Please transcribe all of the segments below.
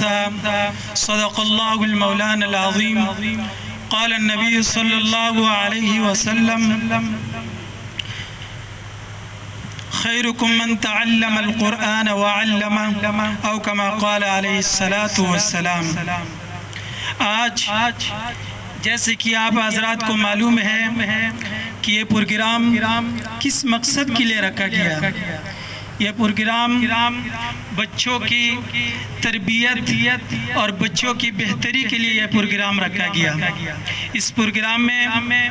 وأنثى صدق الله المولان العظيم. قال النبي صلى الله عليه وسلم خيركم من تعلم القرآن وعلمه أو كما قال عليه الصلاة والسلام. آج جیسے کہ آپ حضرات کو معلوم ہے کہ یہ پروگرام کس مقصد کے لیے رکھا گیا. یہ پروگرام بچوں کی تربیت اور بچوں کی بہتری کے لیے یہ پروگرام رکھا گیا. اس پروگرام میں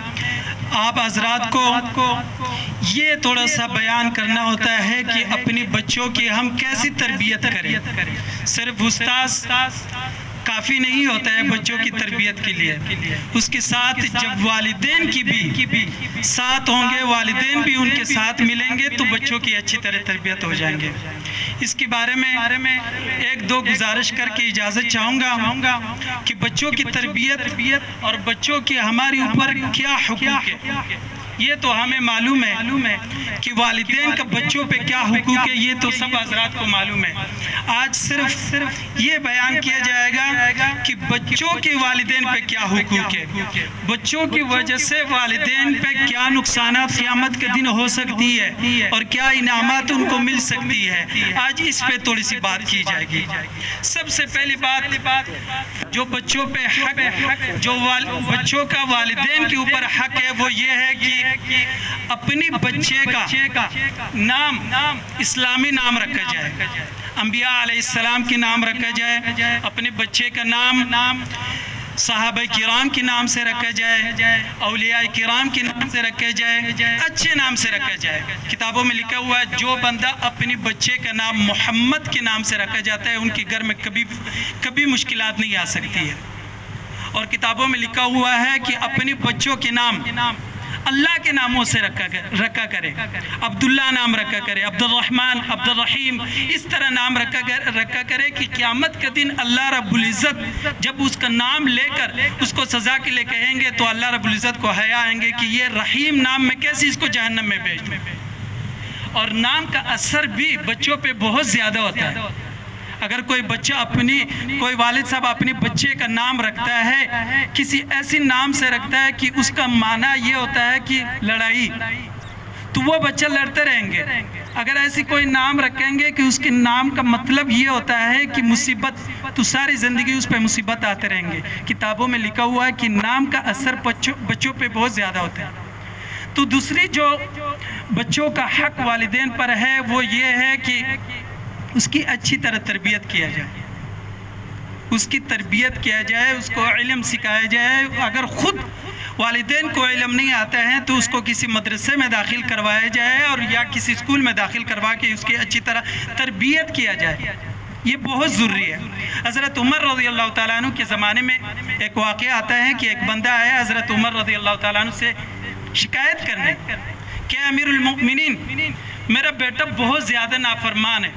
آپ حضرات کو یہ تھوڑا سا بیان کرنا ہوتا ہے کہ اپنی بچوں کی ہم کیسی تربیت کریں. صرف استاذ کافی نہیں ہوتا ہے بچوں کی تربیت کے لیے. اس کے ساتھ جب والدین کی بھی ساتھ ہوں گے، والدین بھی ان کے ساتھ ملیں گے تو بچوں کی اچھی طرح تربیت ہو جائیں گے. اس کے بارے میں ایک دو گزارش کر کے اجازت چاہوں گا کہ بچوں کی تربیت اور بچوں کے ہمارے اوپر کیا حقوق ہے. یہ تو ہمیں معلوم ہے کہ والدین کا بچوں پہ کیا حقوق ہے، یہ تو سب حضرات کو معلوم ہے. آج صرف یہ بیان کیا جائے گا کہ بچوں کے والدین پہ کیا حقوق ہے، بچوں کی وجہ سے والدین پہ کیا نقصانات قیامت کے دن ہو سکتی ہے اور کیا انعامات ان کو مل سکتی ہے. آج اس پہ تھوڑی سی بات کی جائے گی. سب سے پہلی بات جو بچوں پہ حق، جو بچوں کا والدین کے اوپر حق ہے، وہ یہ ہے کہ اپنی بچے کا نام اسلامی نام رکھا جائے. انبیاء علیہ السلام کے نام رکھا جائے. اپنے بچے کا نام صحابہ کرام کے نام سے رکھا جائے، اولیاء کرام کے نام سے رکھا جائے، اچھے نام سے رکھا جائے. کتابوں میں لکھا ہوا ہے جو بندہ اپنے بچے کا نام محمد کے نام سے رکھا جاتا ہے ان کے گھر میں کبھی مشکلات نہیں آ سکتی ہے. اور کتابوں میں لکھا ہوا ہے کہ اپنے بچوں کے نام اللہ کے ناموں سے رکھا کرے. عبداللہ نام رکھا کرے، عبد الرحمن، عبد الرحیم، اس طرح نام رکھا کرے کہ قیامت کے دن اللہ رب العزت جب اس کا نام لے کر اس کو سزا کے لئے کہیں گے تو اللہ رب العزت کو حیا آئیں گے کہ یہ رحیم نام میں کیسے اس کو جہنم میں بھیج دوں. اور نام کا اثر بھی بچوں پہ بہت زیادہ ہوتا ہے. اگر کوئی والد صاحب اپنے بچے کا نام رکھتا ہے کسی ایسی نام سے رکھتا ہے کہ اس کا معنی یہ ہوتا ہے کہ لڑائی، تو وہ بچہ لڑتے رہیں گے. اگر ایسی کوئی نام رکھیں گے کہ اس کے نام کا مطلب یہ ہوتا ہے کہ مصیبت، تو ساری زندگی اس پہ مصیبت آتے رہیں گے. کتابوں میں لکھا ہوا ہے کہ نام کا اثر بچوں پہ بہت زیادہ ہوتا ہے. تو دوسری جو بچوں کا حق والدین پر ہے وہ یہ ہے کہ اس کی اچھی طرح تربیت کیا جائے، اس کی تربیت کیا جائے، اس کو علم سکھایا جائے. اگر خود والدین کو علم نہیں آتا ہے تو اس کو کسی مدرسے میں داخل کروایا جائے اور یا کسی اسکول میں داخل کروا کے اس کی اچھی طرح تربیت کیا جائے. یہ بہت ضروری ہے. حضرت عمر رضی اللہ تعالیٰ عنہ کے زمانے میں ایک واقعہ آتا ہے کہ ایک بندہ آیا حضرت عمر رضی اللہ تعالیٰ عنہ سے شکایت کرنے کہ امیر المؤمنین میرا بیٹا بہت زیادہ نافرمان ہے،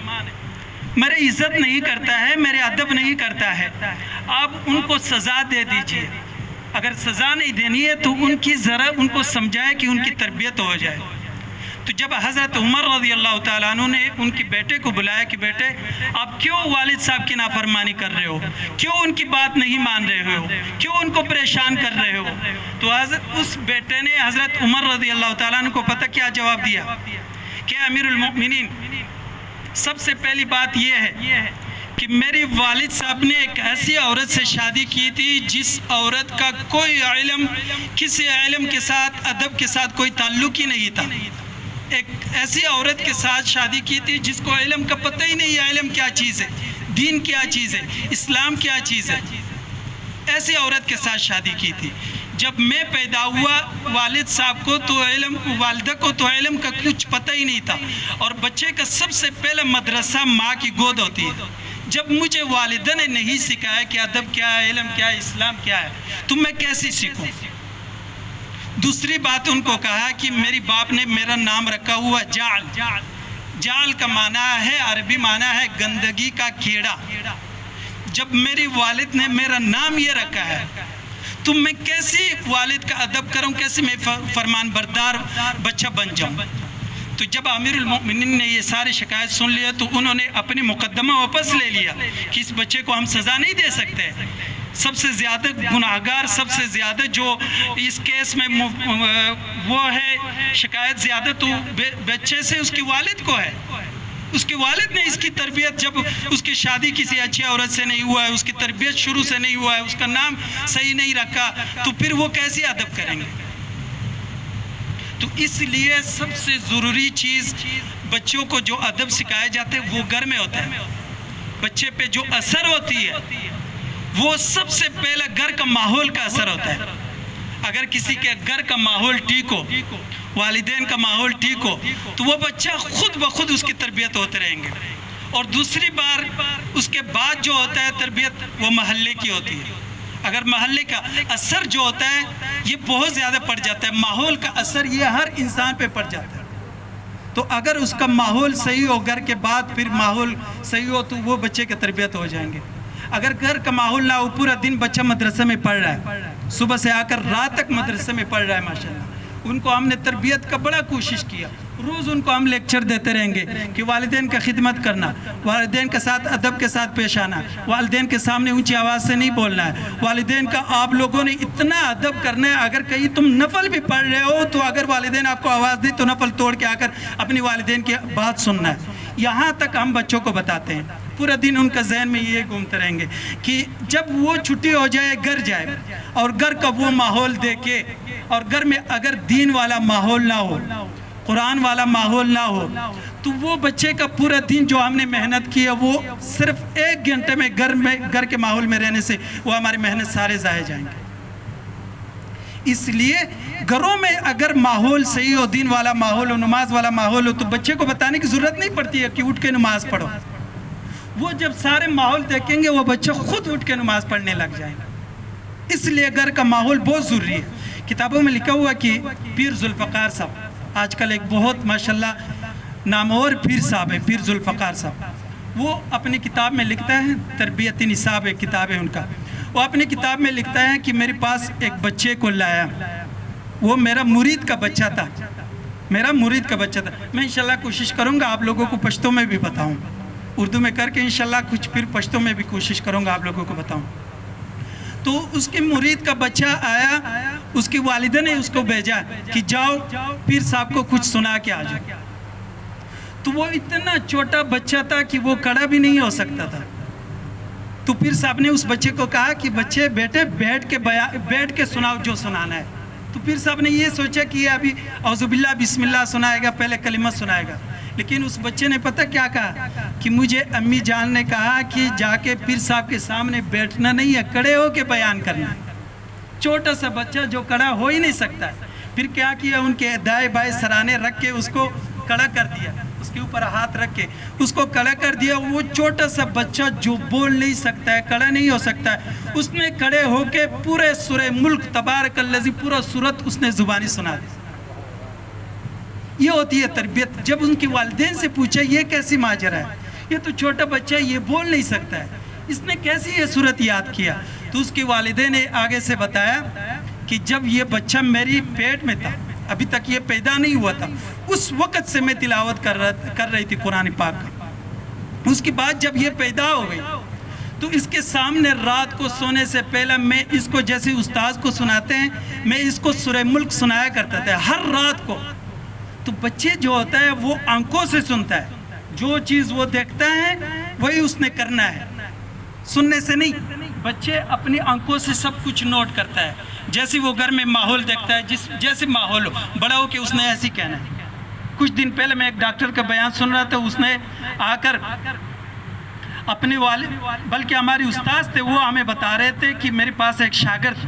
میرے عزت نہیں کرتا ہے، میرے ادب نہیں کرتا ہے، آپ ان کو سزا دے دیجئے. اگر سزا نہیں دینی ہے تو ان کو سمجھائے کہ ان کی تربیت ہو جائے. تو جب حضرت عمر رضی اللہ تعالیٰ عنہ نے ان کے بیٹے کو بلایا کہ بیٹے آپ کیوں والد صاحب کی نافرمانی کر رہے ہو، کیوں ان کی بات نہیں مان رہے ہو، کیوں ان کو پریشان کر رہے ہو. تو اس بیٹے نے حضرت عمر رضی اللہ تعالیٰ عنہ کو پتہ کیا جواب دیا کہ امیر المؤمنین سب سے پہلی بات یہ ہے کہ میری والد صاحب نے ایک ایسی عورت سے شادی کی تھی جس عورت کا کوئی علم، کسی علم کے ساتھ، ادب کے ساتھ کوئی تعلق ہی نہیں تھا. ایک ایسی عورت کے ساتھ شادی کی تھی جس کو علم کا پتہ ہی نہیں ہے، علم کیا چیز ہے، دین کیا چیز ہے، اسلام کیا چیز ہے. ایسی عورت کے ساتھ شادی کی تھی. جب میں پیدا ہوا والد صاحب کو تو علم، والدہ کو تو علم کا کچھ پتہ ہی نہیں تھا، اور بچے کا سب سے پہلا مدرسہ ماں کی گود ہوتی ہے. جب مجھے والدہ نے نہیں سکھایا کہ ادب کیا ہے، علم کیا ہے، اسلام کیا ہے، تو میں کیسے سیکھوں. دوسری بات ان کو کہا کہ میری باپ نے میرا نام رکھا ہوا جعل. جعل کا معنی ہے، عربی معنی ہے گندگی کا کیڑا. جب میری والد نے میرا نام یہ رکھا ہے تو میں کیسے والد کا ادب کروں، کیسے میں فرمان بردار بچہ بن جاؤں. تو جب امیر المؤمنین نے یہ ساری شکایت سن لیا تو انہوں نے اپنی مقدمہ واپس لے لیا کہ اس بچے کو ہم سزا نہیں دے سکتے. سب سے زیادہ گناہگار، سب سے زیادہ جو اس کیس میں وہ ہے شکایت زیادہ تو بچے سے اس کی والد کو ہے. اس کے والد نے اس کی تربیت، جب اس کی شادی کسی اچھی عورت سے نہیں ہوا ہے، اس کی تربیت شروع سے نہیں ہوا ہے، اس کا نام صحیح نہیں رکھا، تو پھر وہ کیسے ادب کریں گے؟ تو اس لیے سب سے ضروری چیز بچوں کو جو ادب سکھائے جاتے ہیں وہ گھر میں ہوتا ہے. بچے پہ جو اثر ہوتی ہے وہ سب سے پہلے گھر کا ماحول کا اثر ہوتا ہے. اگر کسی کے گھر کا ماحول ٹھیک ہو، والدین کا ماحول ٹھیک ہو، تو وہ بچہ خود بخود اس کی تربیت ہوتے رہیں گے. اور دوسری بار اس کے بعد جو ہوتا ہے تربیت وہ محلے کی ہوتی ہے. اگر محلے کا اثر جو ہوتا ہے یہ بہت زیادہ پڑ جاتا ہے، ماحول کا اثر یہ ہر انسان پہ پڑ جاتا ہے. تو اگر اس کا ماحول صحیح ہو، گھر کے بعد پھر ماحول صحیح ہو، تو وہ بچے کی تربیت ہو جائیں گے. اگر گھر کا ماحول نہ ہو، پورا دن بچہ مدرسے میں پڑھ رہا ہے، صبح سے آ کر رات تک مدرسے میں پڑھ رہا ہے، ماشاءاللہ ان کو ہم نے تربیت کا بڑا کوشش کیا. روز ان کو ہم لیکچر دیتے رہیں گے کہ والدین کا خدمت کرنا، والدین کے ساتھ ادب کے ساتھ پیش آنا، والدین کے سامنے اونچی آواز سے نہیں بولنا ہے، والدین کا آپ لوگوں نے اتنا ادب کرنا ہے. اگر کہیں تم نفل بھی پڑھ رہے ہو تو اگر والدین آپ کو آواز دی تو نفل توڑ کے آ کر اپنی والدین کی بات سننا ہے. یہاں تک ہم بچوں کو بتاتے ہیں. پورا دن ان کا ذہن میں یہ گھومتے رہیں گے کہ جب وہ چھٹی ہو جائے گھر جائے اور گھر کا وہ ماحول دیکھے، اور گھر میں اگر دین والا ماحول نہ ہو، قرآن والا ماحول نہ ہو، تو وہ بچے کا پورا دن جو ہم نے محنت کی ہے وہ صرف 1 گھنٹے میں گھر کے ماحول میں رہنے سے وہ ہماری محنت سارے ضائع جائیں گے. اس لیے گھروں میں اگر ماحول صحیح ہو، دین والا ماحول ہو، نماز والا ماحول ہو، تو بچے کو بتانے کی ضرورت نہیں پڑتی ہے کہ اٹھ کے نماز پڑھو. وہ جب سارے ماحول دیکھیں گے وہ بچہ خود اٹھ کے نماز پڑھنے لگ جائے گا. اس لیے گھر کا ماحول بہت ضروری ہے. کتابوں میں لکھا ہوا کہ پیر ذوالفقار صاحب آج کل ایک بہت ماشاءاللہ نامور پیر صاحب ہے، پیر ذوالفقار صاحب. وہ اپنی کتاب میں لکھتا ہے، تربیت نصاب ایک کتاب ہے ان کا. وہ اپنی کتاب میں لکھتا ہے کہ میرے پاس ایک بچے کو لایا، وہ میرا مرید کا بچہ تھا، میرا مرید کا بچہ تھا. میں انشاءاللہ کوشش کروں گا آپ لوگوں کو پشتو میں بھی بتاؤں، اردو میں کر کے انشاءاللہ کچھ پھر پشتو میں بھی کوشش کروں گا آپ لوگوں کو بتاؤں. تو اس کے مرید کا بچہ آیا، اس کی والدہ نے اس کو بھیجا کہ جاؤ پیر صاحب کو کچھ سنا کے آ جاؤ. تو وہ اتنا چھوٹا بچہ تھا کہ وہ کھڑا بھی نہیں ہو سکتا تھا. تو پیر صاحب نے اس بچے کو کہا کہ بچے بیٹے بیٹھ کے سناؤ جو سنانا ہے. تو پیر صاحب نے یہ سوچا کہ یہ ابھی اعوذ باللہ بسم اللہ سنائے گا، پہلے کلمہ سنائے گا. لیکن اس بچے نے پتہ کیا کہا کہ مجھے امی جان نے کہا کہ جا کے پیر صاحب کے سامنے بیٹھنا نہیں ہے، کھڑے ہو کے بیان کرنا. چھوٹا سا بچہ جو کھڑا ہو ہی نہیں سکتا. پھر کیا کیا، ان کے دائیں بائیں سرانے رکھ کے اس کو کھڑا کر دیا، اس کے اوپر ہاتھ رکھ کے اس کو کھڑا کر دیا. وہ چھوٹا سا بچہ جو بول نہیں سکتا ہے، کھڑا نہیں ہو سکتا ہے، اس نے کھڑے ہو کے پورے سورہ ملک تبارک الذی پورا سورت اس نے زبانی سنا دی. یہ ہوتی ہے تربیت. جب ان کی والدین سے پوچھا یہ کیسی ماجرا ہے، یہ تو چھوٹا بچہ یہ بول نہیں سکتا ہے، اس نے کیسی یہ صورت یاد کیا؟ تو اس کی والدین نے آگے سے بتایا کہ جب یہ بچہ میری پیٹ میں تھا، ابھی تک یہ پیدا نہیں ہوا تھا، اس وقت سے میں تلاوت کر رہی تھی قرآن پاک کا. اس کے بعد جب یہ پیدا ہو گئی تو اس کے سامنے رات کو سونے سے پہلے میں اس کو جیسے استاذ کو سناتے ہیں، میں اس کو سورہ ملک سنایا کرتا تھا ہر رات کو. تو بچے جو ہوتا ہے وہ آنکھوں سے سنتا ہے، جو چیز وہ دیکھتا ہے وہی اس نے کرنا ہے، سننے سے نہیں. بچے اپنی آنکھوں سے سب کچھ نوٹ کرتا ہے. جیسے وہ گھر میں ماحول دیکھتا ہے، جیسے ماحول ہو، بڑا ہو کہ اس نے ایسی کہنا ہے. کچھ دن پہلے میں ایک ڈاکٹر کا بیان سن رہا تھا، اس نے آ کر اپنے والد بلکہ ہماری استاذ تھے، وہ ہمیں بتا رہے تھے کہ میرے پاس ایک شاگرد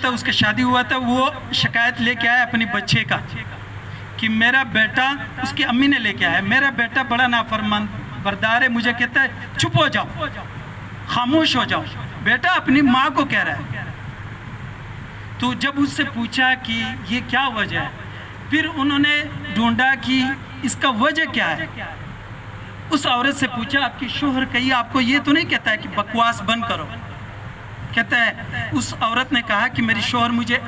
تھا، اس کا شادی ہوا تھا. وہ شکایت لے کے آیا اپنی بچے کا کہ میرا بیٹا، اس کی امی نے لے کے آیا، میرا بیٹا بڑا نافرمان بردار ہے، مجھے کہتا ہے چپ ہو جاؤ، خاموش ہو جاؤ. بیٹا اپنی ماں کو کہہ رہا ہے. تو جب اس سے پوچھا کہ یہ کیا وجہ ہے، پھر انہوں نے ڈھونڈا کہ اس کا وجہ کیا ہے. اس عورت سے پوچھا آپ کی شوہر کہیں آپ کو یہ تو نہیں کہتا ہے کہ بکواس بند کرو؟ کہتا ہے اس عورت نے کہا کہ میری شوہر مجھے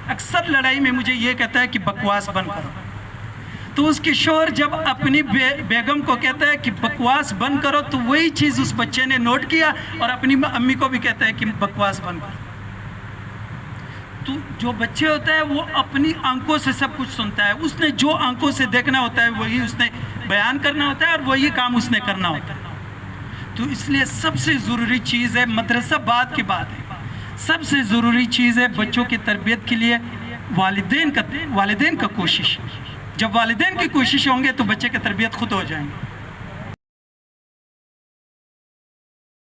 اکثر لڑائی میں مجھے یہ کہتا ہے کہ بکواس بند کرو. تو اس کی شوہر جب اپنی بیگم کو کہتا ہے کہ بکواس بند کرو، تو وہی چیز اس بچے نے نوٹ کیا اور اپنی امی کو بھی کہتا ہے کہ بکواس بند کرو۔ تو جو بچے ہوتا ہے وہ اپنی آنکھوں سے سب کچھ سنتا ہے، اس نے جو آنکھوں سے دیکھنا ہوتا ہے وہی اس نے بیان کرنا ہوتا ہے اور وہی کام اس نے کرنا ہوتا ہے۔ تو اس لیے سب سے ضروری چیز ہے، مدرسہ بعد کی بات ہے، سب سے ضروری چیز ہے بچوں کی تربیت کے لیے والدین کا کوشش۔ جب والدین کی کوشش ہوں گے تو بچے کی تربیت خود ہو جائیں گے۔